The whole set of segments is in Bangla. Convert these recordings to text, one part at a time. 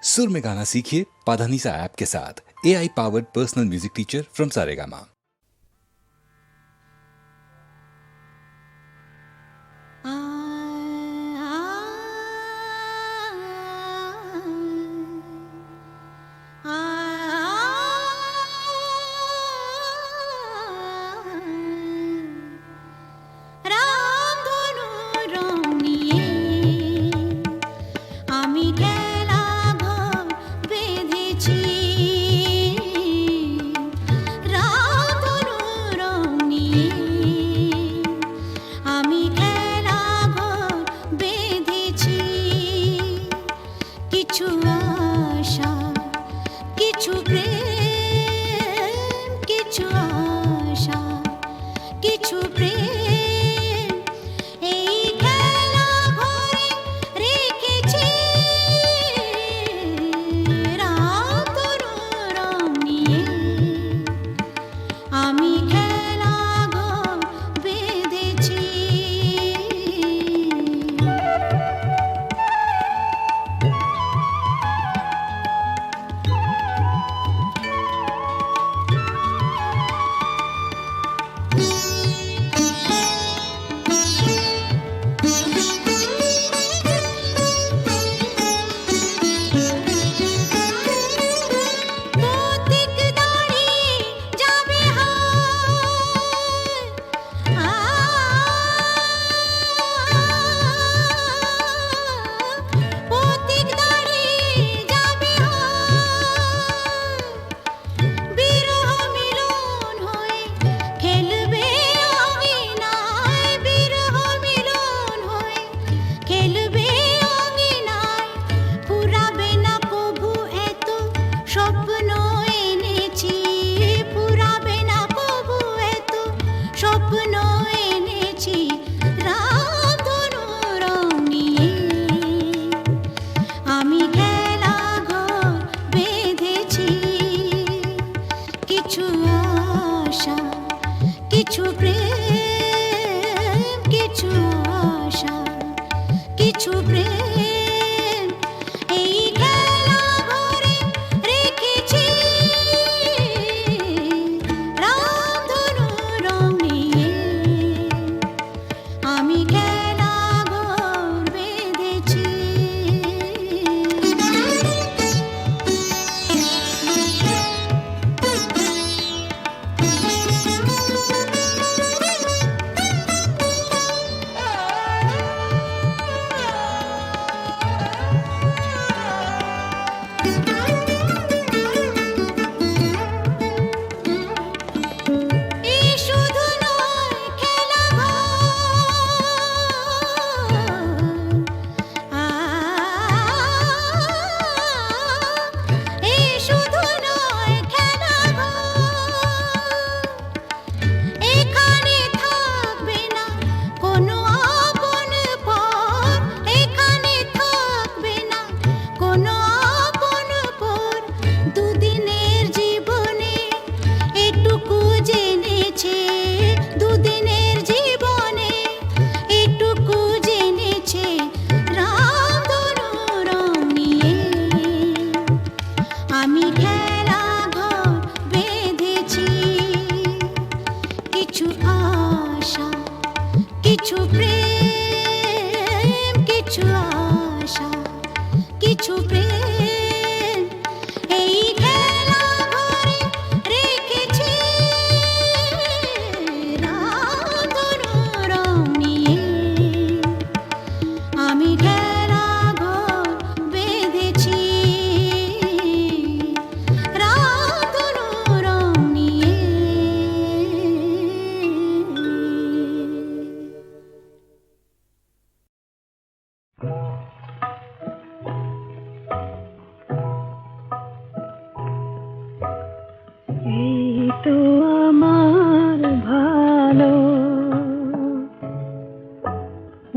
सुर में गाना सीखिए पाधानीसा ऐप के साथ। AI powered personal music teacher from Saregama.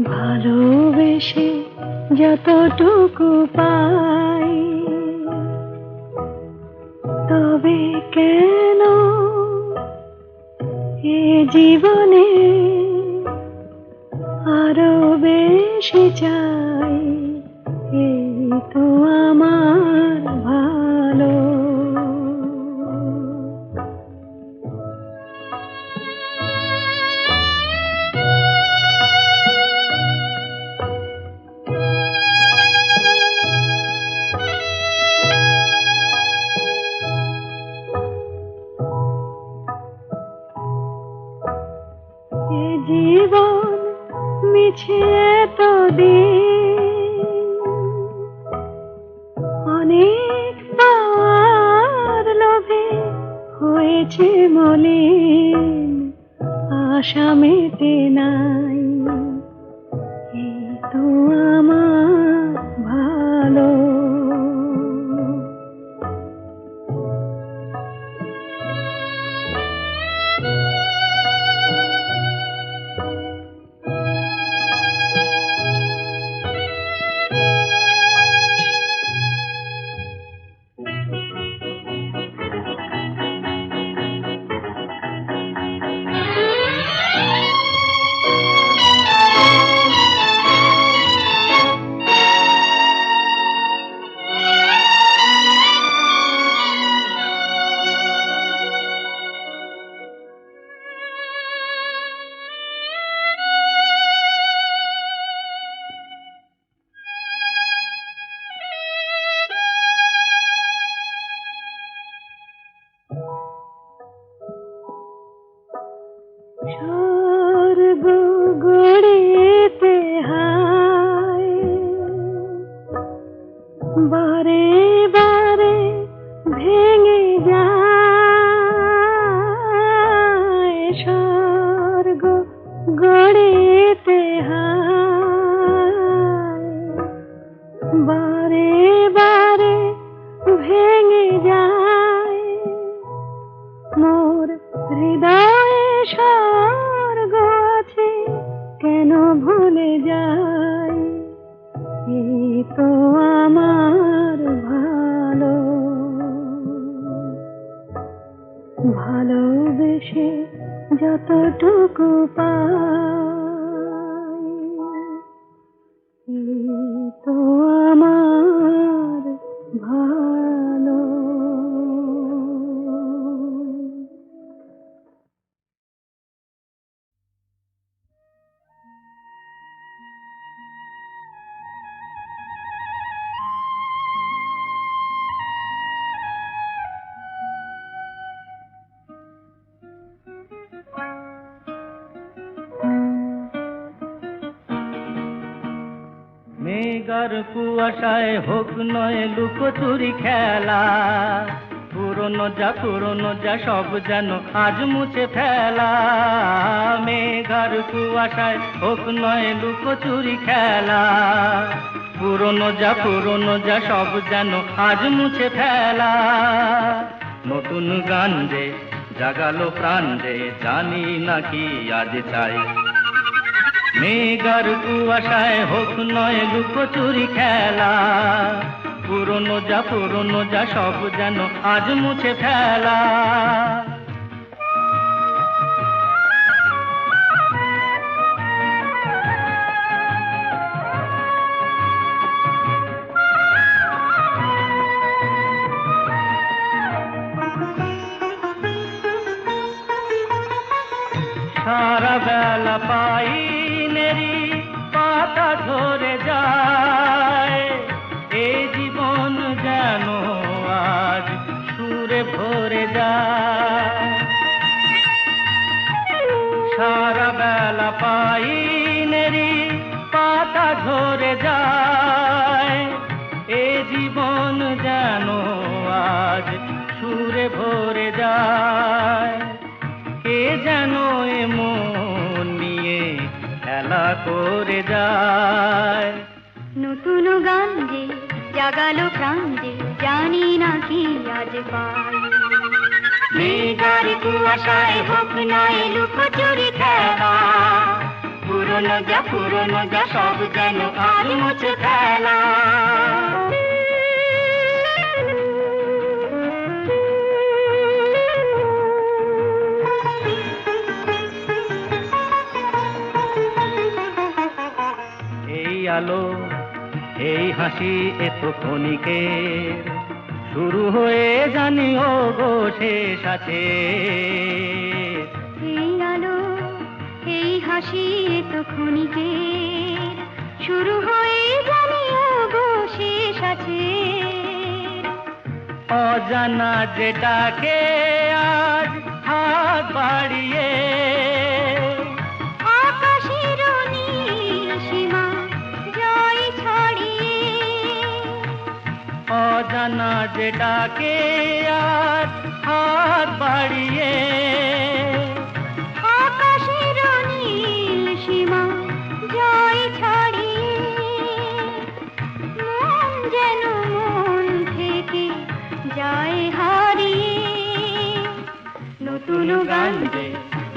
ভালোবেসে যতটুকু পাই তবে কেন এ জীবনে আরো বেশি চাই এই তো আমার হয়েছে মলিন, আশা মেটে নাই, এই তো আমার ভালো। স্বর্গ গড়িতে হায়, বারে বারে ভেঙে যায়। স্বর্গ গড়িতে হায়, বারে বারে ভেঙে যায়। মোর হৃদয়ে স্বর্গ আছে, কেন ভুলে যাই, এই তো আমার ভালো। ভালোবেসে যতটুকু পাই, এই তো আমার ভালো। মেঘার কুয়াশায় হোক নয় লুকোচুরি খেলা, পুরনো যা সব যেন আজ মুছে ফেলা। মেঘার কুয়াশায় হোক নয় লুকোচুরি খেলা, পুরনো যা সব যেন আজ মুছে ফেলা। নতুন গান যে জাগালো প্রাণ যে, জানি নাকি আজ চাই। মেঘার কুয়াশায় হোক নয় লুকোচুরি খেলা, পুরনো যা সব যেন আজ মুছে ফেলা। সারা বেলা পাইনেরি পাতা ঝরে যায়, এ জীবন যেন আজ সুরে ভরে যায়। সারা বেলা পাইনেরি পাতা ঝরে যায়, এ জীবন যেন আজ সুরে ভরে যায়। কে যেন মন নিয়ে খেলা করে যায়। নতুন গান যে জাগালো প্রাণ যে, জানি না কি আজ পাই। মেঘার কুয়াশায় হোক নয় লুকোচুরি খেলা, পুরনো যা সব যেন আজ মুছে ফেলা। আলো এই হাসি এত ক্ষণিকের, শুরু হয়ে জানিও গো শেষ আছে। এই আলো এই হাসি এত ক্ষণিকের, শুরু হয়ে জানিও গো শেষ আছে। অজানা যেটাকে আজ হাত বাড়িয়ে, অজানা যেটাকে আর হাত বাড়িয়ে আকাশের নীল সীমা জয় ছাড়িয়ে মন যেন মন থেকে যায় হারিয়ে নতুন গান যে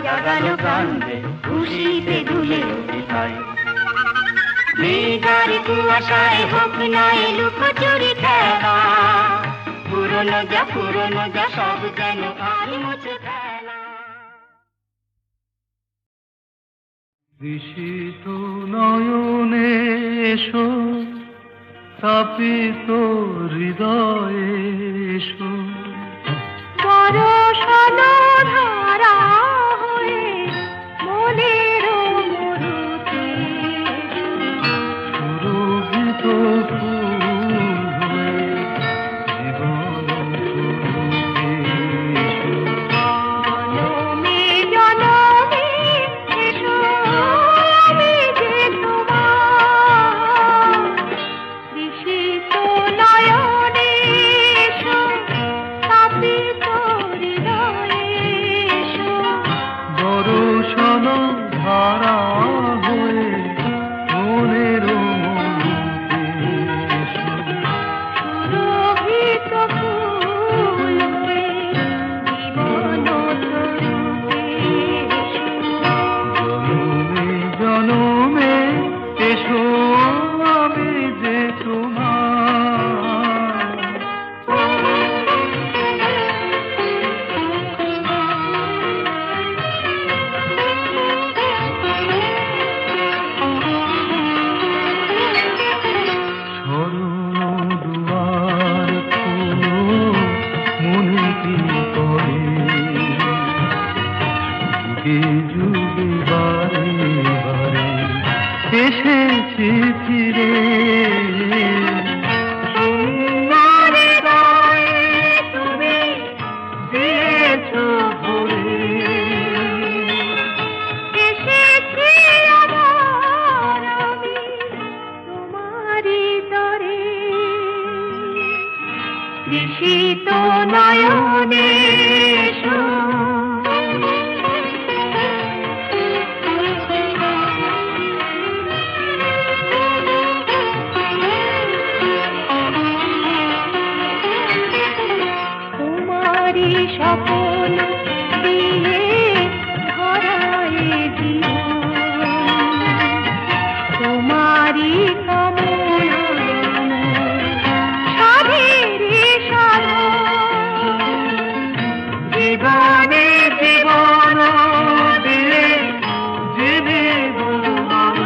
জাগালো গান যে খুশিতে দুলে উঠিতাই মেঘার কুয়াশায় হোক না লুকোচুরি খেলা পুরনো যা সব যেন আজ মুছে ফেলা ঋষিত নয়নে এসো তাপিত হৃদয়ে এসো বরষানো ধারা হয়ে মনের মরুতে সুরভিত ফুল হয়ে জীবন স্বরূপে এসো জনমে জনমে এসো আমি যে তোমার ঋষিত নয়নে এসো তাপিত হৃদয়ে এসো দর্শন ধারা হয়ে মনের মরুতে এসো সুরভিত ফুল হয়ে জীবন স্বরূপে এসো জনমে জনমে এসো আমি যে তোমার শরণ দুয়ার খোলো মনে কি করে যুগে যুগে বারে বারে এসেছি ফিরে তোমার গায়ে তুমি দিয়েছ ভরে এসেছি আবার আমি তোমারই তরে ঋষিত নয়নে এসো তোমারই স্বপন দিয়ে ধরায় জীবন তোমারই কামনা সাধের সাধন জীবনে জীবন দিয়ে জীবন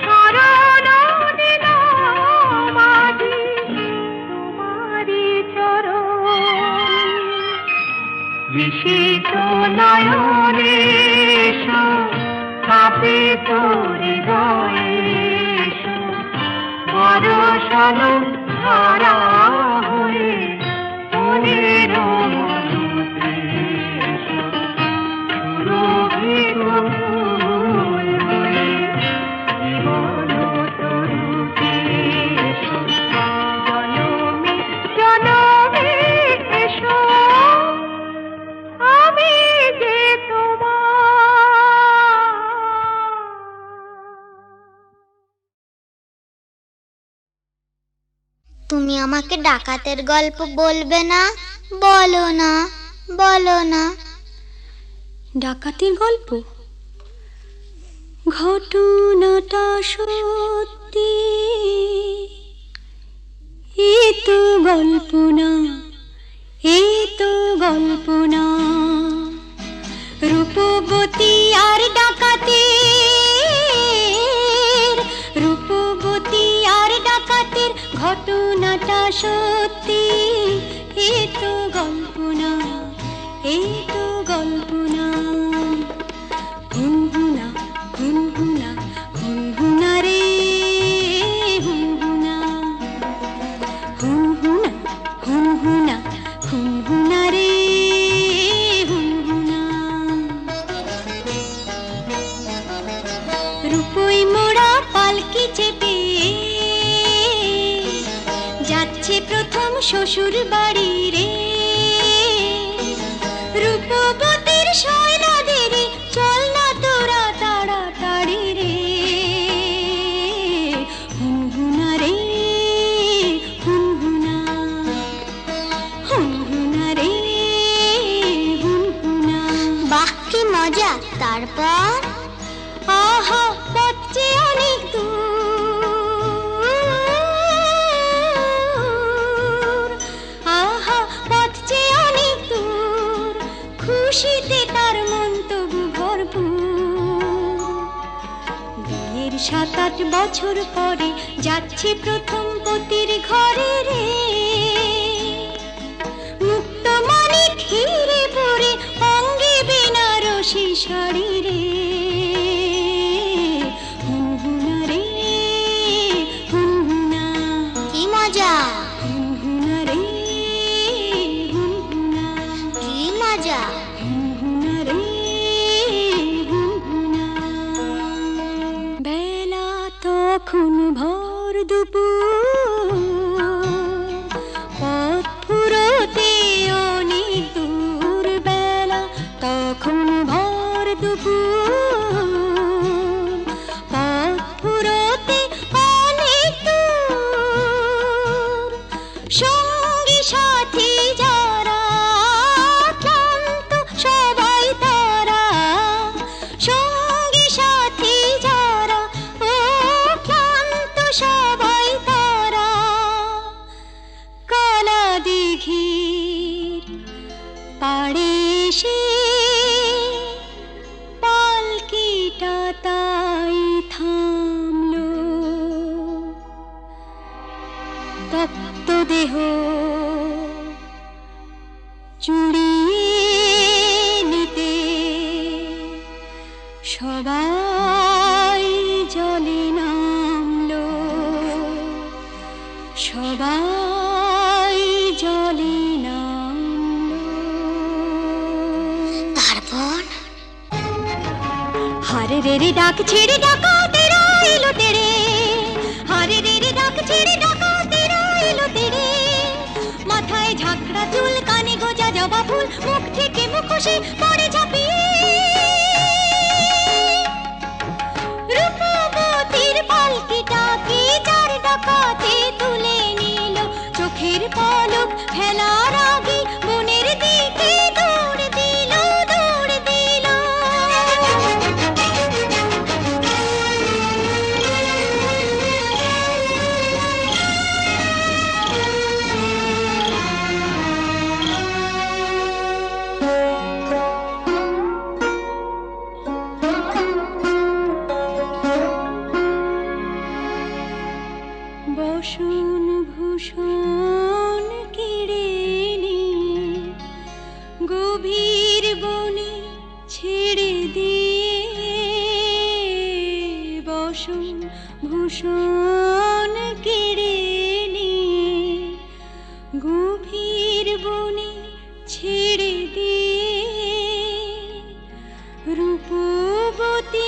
শরণ নিলাম আজি তোমারই চরণ ঋষিত নয়নে এসো তাপিত হৃদয়ে এসো বরষানো ধারা হয়ে মনের মরুতে এসো সুরভিত ফুল হয়ে জীবন স্বরূপে এসো জনমে জনমে এসো আমি যে তুমি আমাকে ডাকাতের গল্প বলবে না? বলো না, বলো না। ডাকাতির গল্প? ঘটনাটা সত্যি, এ তো গল্প না, এ তো গল্প না। রূপবতী আর ডাকাতের, রূপবতী আর ডাকাতের ঘটনাটা সত্যি, এ তো গল্প না, এ তো গল্প না। হুনহুনা হুনহুনা হুনহুনা রে হুনহুনা, হুনহুনা হুনহুনা হুনহুনা রে হুনহুনা। রূপই মোড়া পালকি চেপে যাচ্ছে প্রথম শ্বশুর বাড়ি রে, রূপবতীর শয়নাদের চল না তোরা তাড়াতাড়ি রে, হুনহুনা রে হুনহুনা, হুনহুনা রে হুনহুনা। বাহ কি মজা। তারপর আহা পথ যে অনেক দূর, আহা পথ যে অনেক দূর, খুশিতে তার মন তবু ভরপুর। বিয়ের 7-8 বছর পরে যাচ্ছে প্রথম পতির ঘরে রে, মুক্ত মনে ঘিরে পড়ে অঙ্গে বেনারসি শাড়ি রে, হুনহুনা রে হুনহুনা, কি মজা, হুনহুনা রে হুনহুনা, কি মজা। হুনহুনা রে হুনহুনা। বেলা তখন ভর দুপুর, পথ ফুরোতে অনেক দূর, বেলা তখন ভর দুপুর, পথ ফুরোতে অনেক দূর, সঙ্গী সাথী যারা ক্লান্ত সবাই তারা, সঙ্গী সাথী যারা ও ক্লান্ত সবাই তারা, কালা দিঘির পাড়ে এসে পালকিটা তাই থামলো, তপ্ত দেহ চুড়িয়ে নিতে সবাই জলে নামলো, সবাই জলে নামলো। তারপর হারে রে রে ডাক ছেড়ে ডাকা তেরা এলো তেরে, হারে রে রে ডাক ছেড়ে ডাকা তেরা এলো তেরে, মাথায় ঝাঁকড়া চুল, কানে গোজা জবা ফুল, মুখ থেকে মুখোশে পড়ে ঝাঁপিয়ে, রূপবতীর পালকিটাকে 4 ডাকাতে তুলে নিল, চোখের পলক ফেলার আগে বনের দিকে দৌড় দিল, দৌড় দিল। বসন ভূষণ কেড়ে নিয়ে গভীর বনে ছেড়ে দিয়ে, বসন ভূষণ কেড়ে নিয়ে গভীর বনে ছেড়ে দিয়ে, রূপবতীর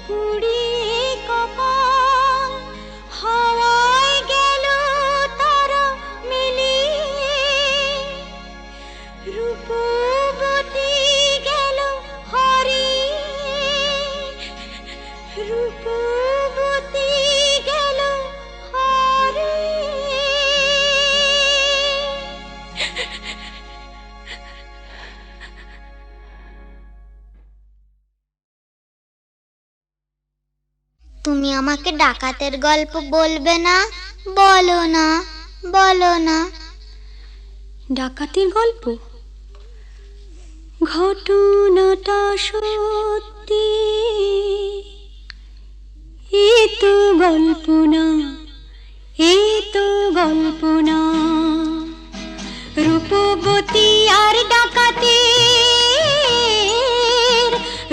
পুড়িয়ে কপাল হাওয়ায় গেল তারা মিলিয়ে, রূপবতী গেল হারিয়ে, রূপবতী গেল হারিয়ে। তুমি আমাকে ডাকাতের গল্প বলবে না? বলো না, বলো না। ডাকাতির গল্প? ঘটনাটা সত্যি, এ তো গল্প না, এ তো গল্প না। রূপবতী আর ডাকাতের,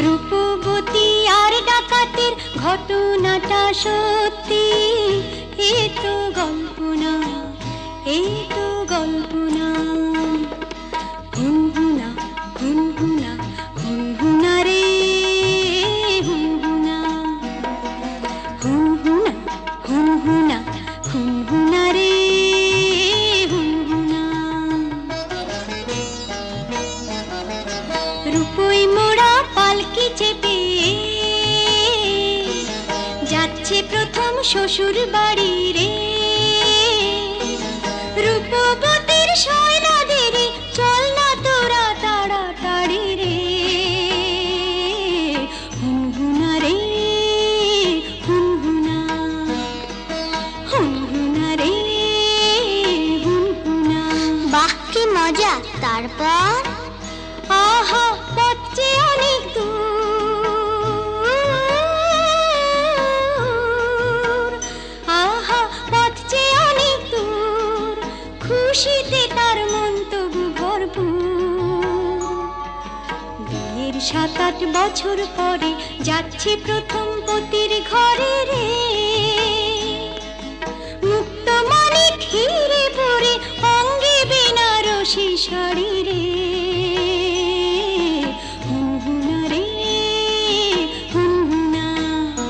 রূপবতী আর ডাকাতের ঘটনাটা সত্যি, এ তো গল্প না, এ তো গল্প না। হুনহুনা হুনহুনা হুনহুনা রে হুনহুনা, হুনহুনা হুনহুনা হুনহুনা রে মজা। তারপর আহা পথ যে অনেক দূর, আহা পথ যে অনেক দূর, খুশিতে তার মন তবু ভরপুর। বিয়ের 7-8 বছর পরে যাচ্ছে প্রথম পতির ঘরে রে, মুক্ত মনে ঘিরে পড়ে অঙ্গে বেনারসি শাড়ি রে। হুনহুনা রে হুনহুনা,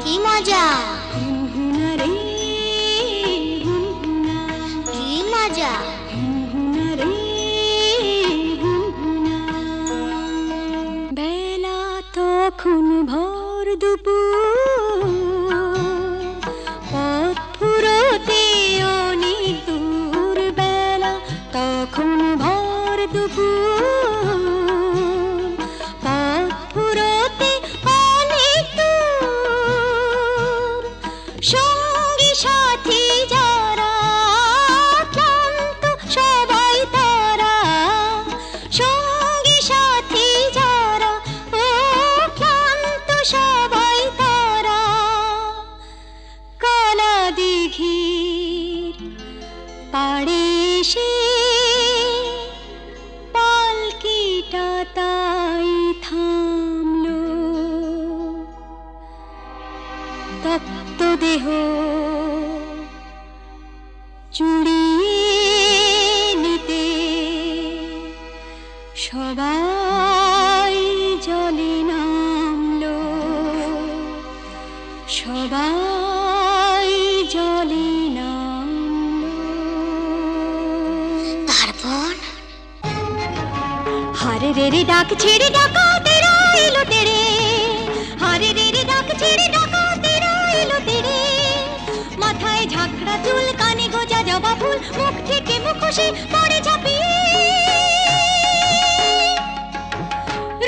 কি মজা, হুনহুনা রে হুনহুনা, কি মজা। হুনহুনা রে হুনহুনা। বেলা তখন ভর দুপুর, পথ ফুরোতে অনেক দূর। বেলা তখন ভর দুপুর, পথ ফুরোতে অনেক দূর। সঙ্গী সাথী যারা ক্লান্ত সবাই তারা, সঙ্গী সাথী যারা ও ক্লান্ত সবাই তারা। কালা দিঘির পাড়ে এসে পালকিটা তাই থামলো। তপ্ত দেহ চুড়িয়ে নিতে সবাই জলে নামলো, সবাই জলে নামলো। তারপর হারে রে রে ডাক ছেড়ে ডাকাতেরা এলো তেরে, হারে রে রে ডাক ছেড়ে ডাকাতেরা এলো তেরে। মাথায় ঝাঁকড়া চুল, কানে গোজা জবা ফুল, মুখ থেকে মুখোশে পড়ে ঝাঁপিয়ে।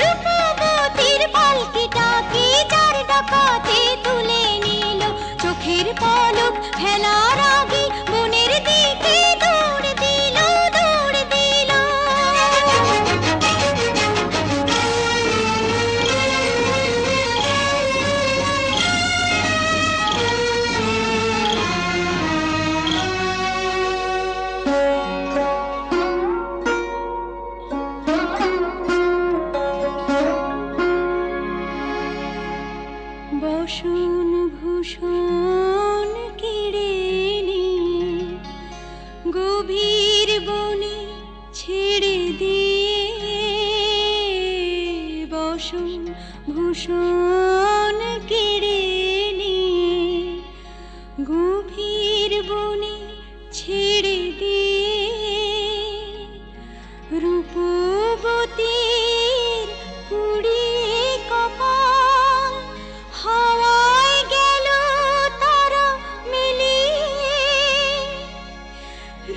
রূপবতীর পালকিটাকে 4 ডাকাতে তুলে নিল, চোখের পলক ফেলার আগে বনের দিকে দৌড় দিল, দৌড় দিল। বসন ভূষণ কেড়ে নিয়ে গভীর বনে ছেড়ে দিয়ে, বসন ভূষণ কেড়ে নিয়ে গভীর বনে ছেড়ে দিয়ে। রূপবতীর পুড়িয়ে কপাল হাওয়ায় গেল তারা মিলিয়ে।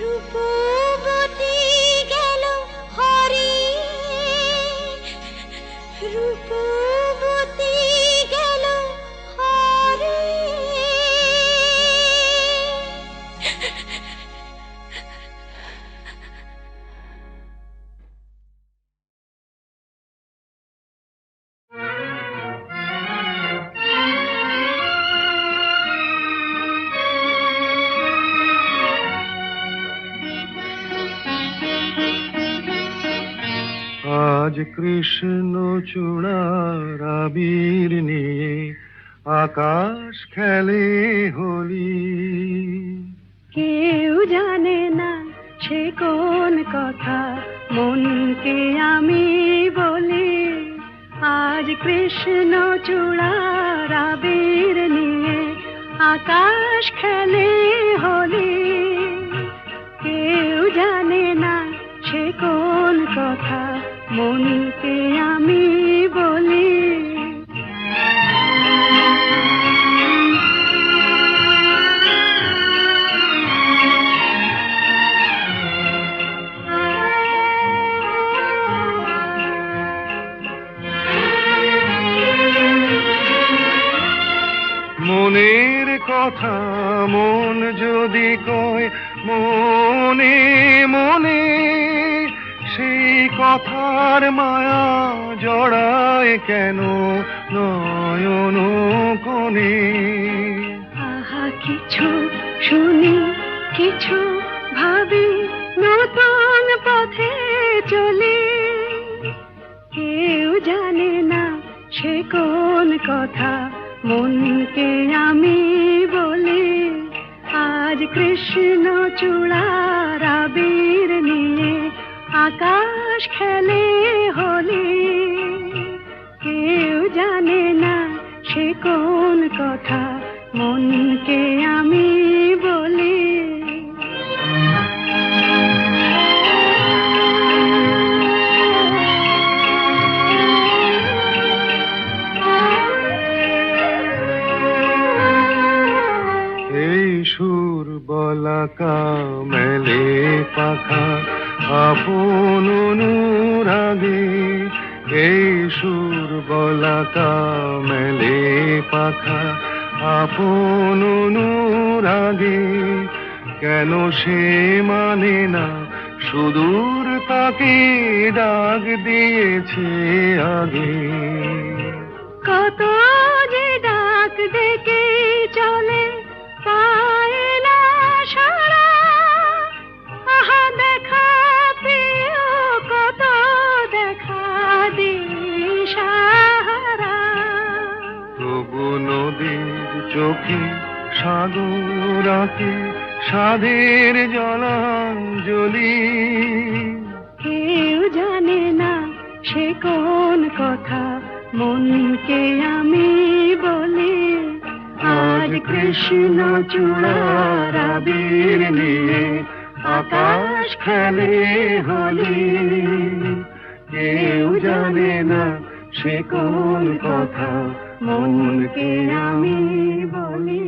রূপবতী গেল হারিয়ে, রূপবতী গেল হারিয়ে। আজ কৃষ্ণ চূড়ার আবির নিয়ে আকাশ খেলে হোলি। কেউ জানে না সে কোন কথা মনকে আমি বলি। আজ কৃষ্ণ চূড়ার আবির নিয়ে আকাশ খেলে হোলি। কেউ জানে না সে কোন কথা মনকে আমি বলি। মনের কথা মন যদি কয় মনে মনে, সেই কথার মায়া জড়ায় কেন নয়ন কোণে। আহা কিছু শুনি, কিছু ভাবি, নতুন পথে চলি। কেউ জানে না সে কোন কথা মনকে আমি বলি। আজ কৃষ্ণ চূড়ার আবির নিয়ে আকাশ খেলে হোলি। কেউ জানে না সে কোন কথা মনকে আমি বলি। এই সুর বলাকা মেলে পাখা আপন অনুরাগে। এই সুর বলাকা মেলে পাখা আপন অনুরাগে। কেন সে মানে না সুদূর তাকে ডাক দিয়েছে আগে। কত যে ডাক ডেকে চলে পায় না সারা। আহা দেখা প্রিয় কত দেখা দিশাহারা। তবু নদীর চোখে সাগর আঁকে সাধের জলাঞ্জলি। কেউ জানে না সে কোন কথা মনকে আমি বলি। আজ কৃষ্ণ চূড়ার আবির নিয়ে আকাশ খেলে হোলি। কেউ জানে না সে কোন কথা মনকে আমি বলি।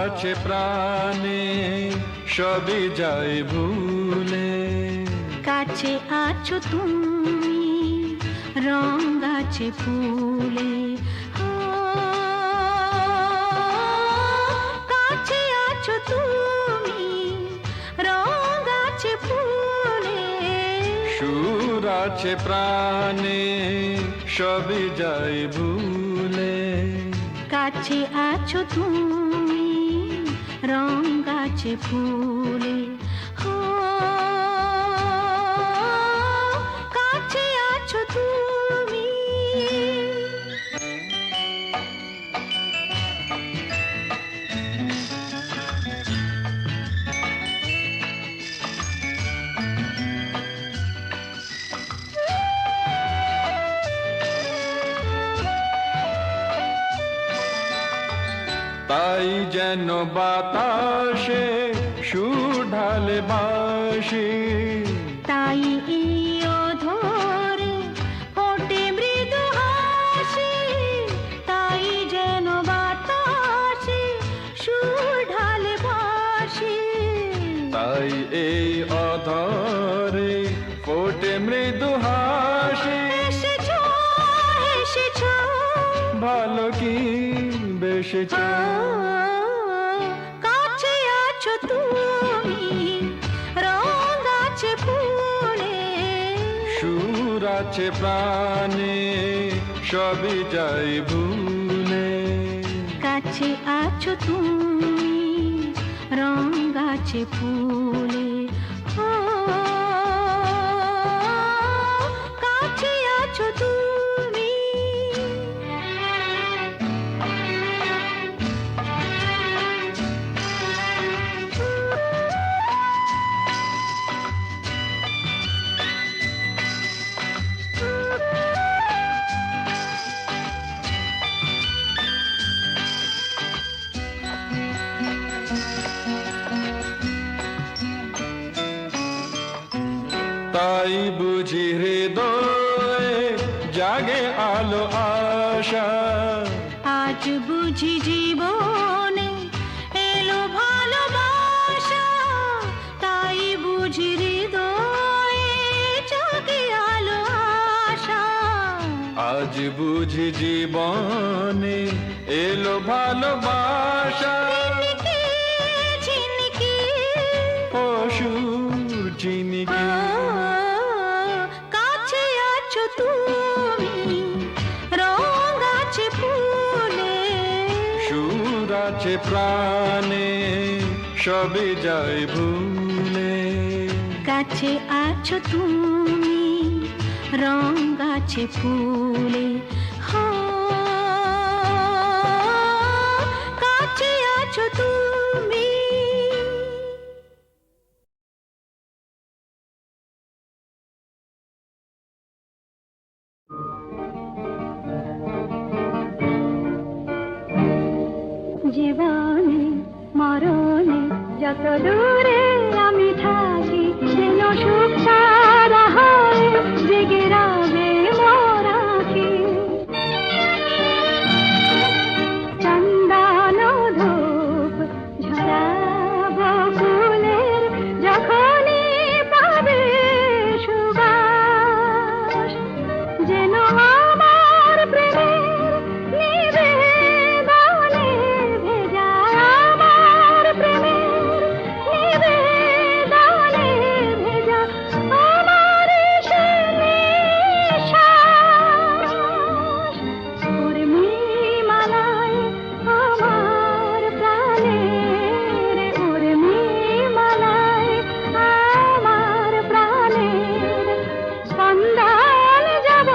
আছে প্রাণে সবই যায় ভুলে, কাছে আছো তুমি রং গাছে ফুলে, কাছে আছো তুমি রং গাছে ফুলে, সুর আছে প্রাণে সবই যায় ভুলে, কাছে আছো তুমি রং গাছে ফুলে, কাছে আছো তুমি। তাই যেন বাতাসে সুর ঢালে বাঁশি, তাই এই অধরে ফোটে মৃদু হাসি, তাই যেন বাতাসে সুর ঢালে বাঁশি, তাই এই অধরে ফোটে মৃদু হাসি। এসেছো এসেছো ভালো কি বেসেছো, কাছে আছো তুমি রং গাছে ফুলে, সুর আছে প্রাণে সবই যায় ভুলে, কাছে আছো তুমি রং গাছে ফুলে, কাছে আছো তুমি। তাই বুঝি হৃদয়ে জাগে আলো আশা, আজ বুঝি জীবনে এলো ভালোবাসা, তাই বুঝি হৃদয়ে জাগে আলো আশা, আজ বুঝি জীবনে এলো ভালোবাসা। ঝিনকে ঝিনকে অসুর চিনিকে কাছে আছো তুমি রং গাছে ফুলে, সুর আছে প্রাণে সবে যায় ভুলে, কাছে আছো তুমি রং গাছে ফুলে, কাছে আছো তুমি। জীবনে মরণে যত দূরে আমি থাকি, যেন সুখ সারা হয় জেগে রাবে মোরাকে, চন্দন ধূপ ঝরাব ফুলের যখনই পাবে সুবাস, যেন আমার প্রেমের নিবেদনে ভেজা, আমার প্রেমের নিবেদনে ভেজা, আমার সে নিঃশ্বাস, উর্মিমালায় আমার প্রাণের, উর্মিমালায় আমার প্রাণের স্পন্দন যাব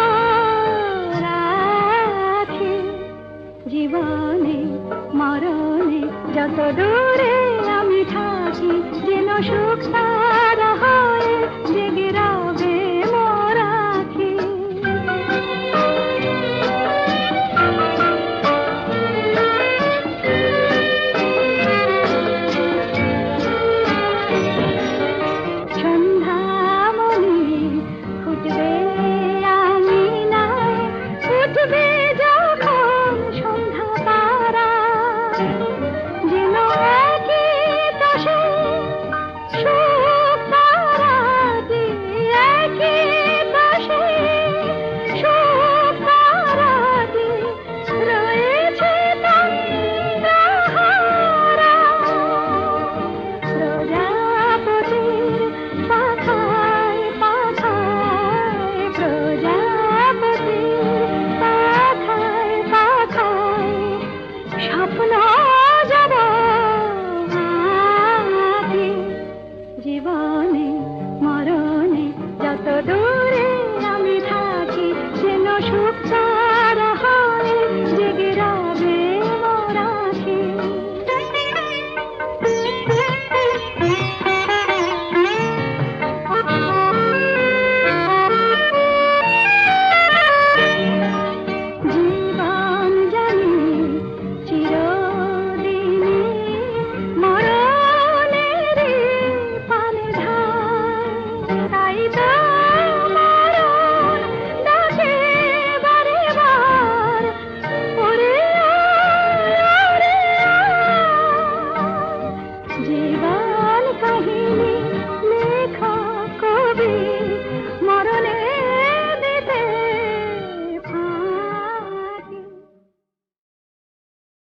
রাখি, জীবনে মরণে যত দূরে আমি থাকি, যেন সুখ